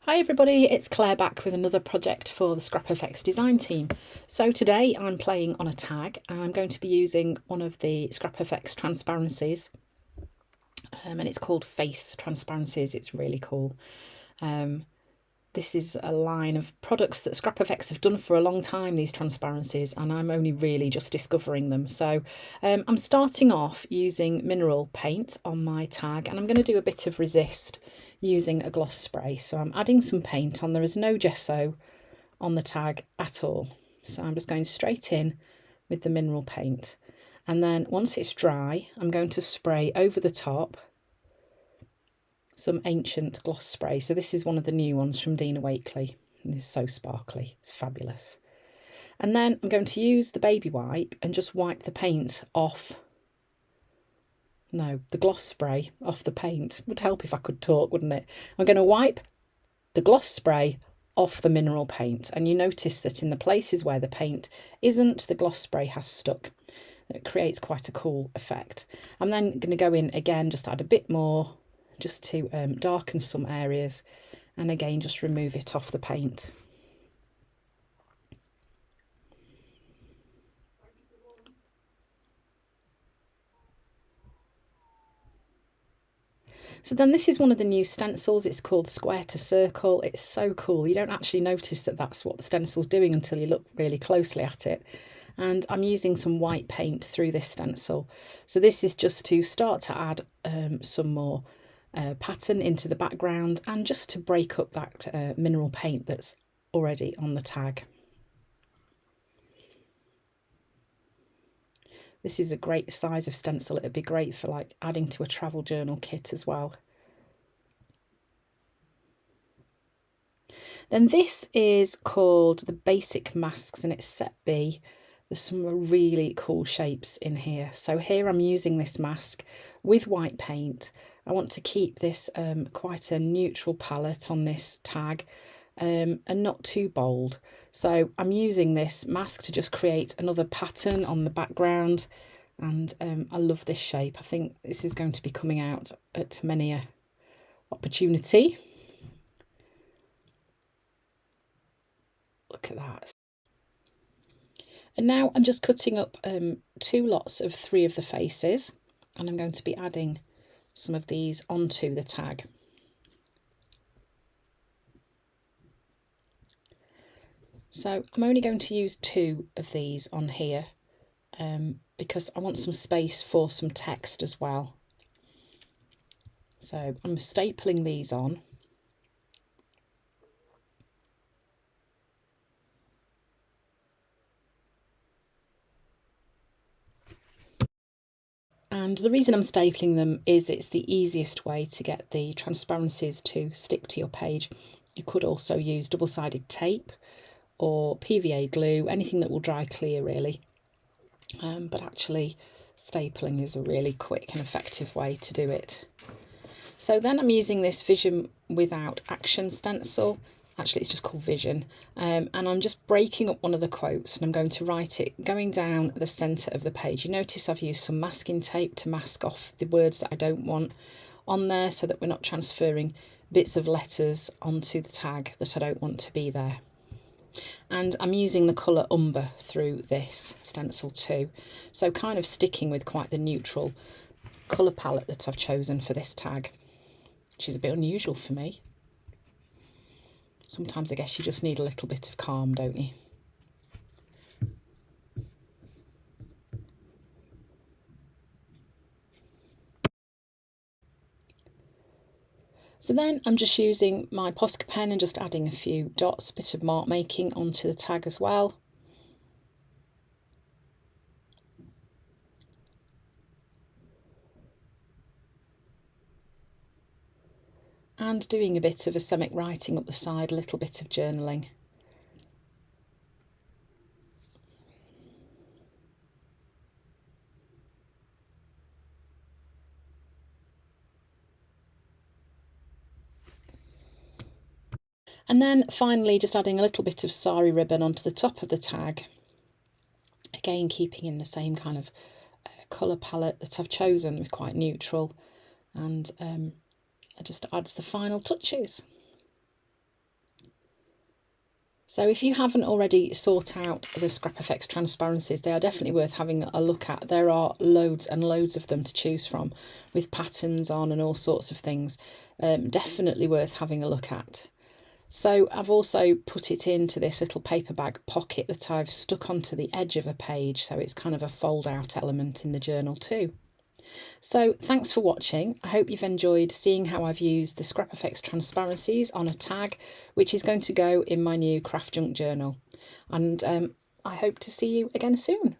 Hi everybody, it's Claire back with another project for the Scrap Effects design team. So today I'm playing on a tag and I'm going to be using one of the Scrap Effects transparencies and it's called Face Transparencies. It's really cool. This is a line of products that Scrap Effects have done for a long time, these transparencies, and I'm only really just discovering them. So I'm starting off using mineral paint on my tag and I'm going to do a bit of resist using a gloss spray. So I'm adding some paint on. There is no gesso on the tag at all. So I'm just going straight in with the mineral paint. And then once it's dry, I'm going to spray over the top some ancient gloss spray. So this is one of the new ones from Dina Wakley. It's so sparkly, it's fabulous. And then I'm going to use the baby wipe and just wipe the paint off. No, the gloss spray off the paint. Would help if I could talk, wouldn't it? I'm going to wipe the gloss spray off the mineral paint. And you notice that in the places where the paint isn't, the gloss spray has stuck. It creates quite a cool effect. I'm then going to go in again, just add a bit more, just to darken some areas, and again just remove it off the paint. So then this is one of the new stencils. It's called Square to Circle. It's so cool. You don't actually notice that that's what the stencil's doing until you look really closely at it. And I'm using some white paint through this stencil. So this is just to start to add some more pattern into the background and just to break up that mineral paint that's already on the tag. This is a great size of stencil. It'd be great for like adding to a travel journal kit as well. Then this is called the Basic Masks and it's set B. There's some really cool shapes in here. So here I'm using this mask with white paint. I want to keep this quite a neutral palette on this tag and not too bold. So I'm using this mask to just create another pattern on the background. And I love this shape. I think this is going to be coming out at many a opportunity. Look at that. And now I'm just cutting up 2 lots of 3 of the faces, and I'm going to be adding some of these onto the tag. So I'm only going to use 2 of these on here because I want some space for some text as well. So I'm stapling these on. And the reason I'm stapling them is it's the easiest way to get the transparencies to stick to your page. You could also use double-sided tape or PVA glue, anything that will dry clear really. But actually stapling is a really quick and effective way to do it. So then I'm using this Vision Without Action stencil. Actually, it's just called Vision. And I'm just breaking up one of the quotes and I'm going to write it going down the centre of the page. You notice I've used some masking tape to mask off the words that I don't want on there so that we're not transferring bits of letters onto the tag that I don't want to be there. And I'm using the colour Umber through this stencil too. So kind of sticking with quite the neutral colour palette that I've chosen for this tag, which is a bit unusual for me. Sometimes I guess you just need a little bit of calm, don't you? So then I'm just using my Posca pen and just adding a few dots, a bit of mark making onto the tag as well. And doing a bit of Asemic writing up the side, a little bit of journaling. And then finally just adding a little bit of sari ribbon onto the top of the tag. Again, keeping in the same kind of colour palette that I've chosen, with quite neutral, and it just adds the final touches. So if you haven't already sought out the Scrap FX transparencies, they are definitely worth having a look at. There are loads and loads of them to choose from, with patterns on and all sorts of things. Definitely worth having a look at. So I've also put it into this little paper bag pocket that I've stuck onto the edge of a page, so it's kind of a fold out element in the journal too. So thanks for watching. I hope you've enjoyed seeing how I've used the Scrap FX transparencies on a tag, which is going to go in my new Craft Junk journal. And I hope to see you again soon.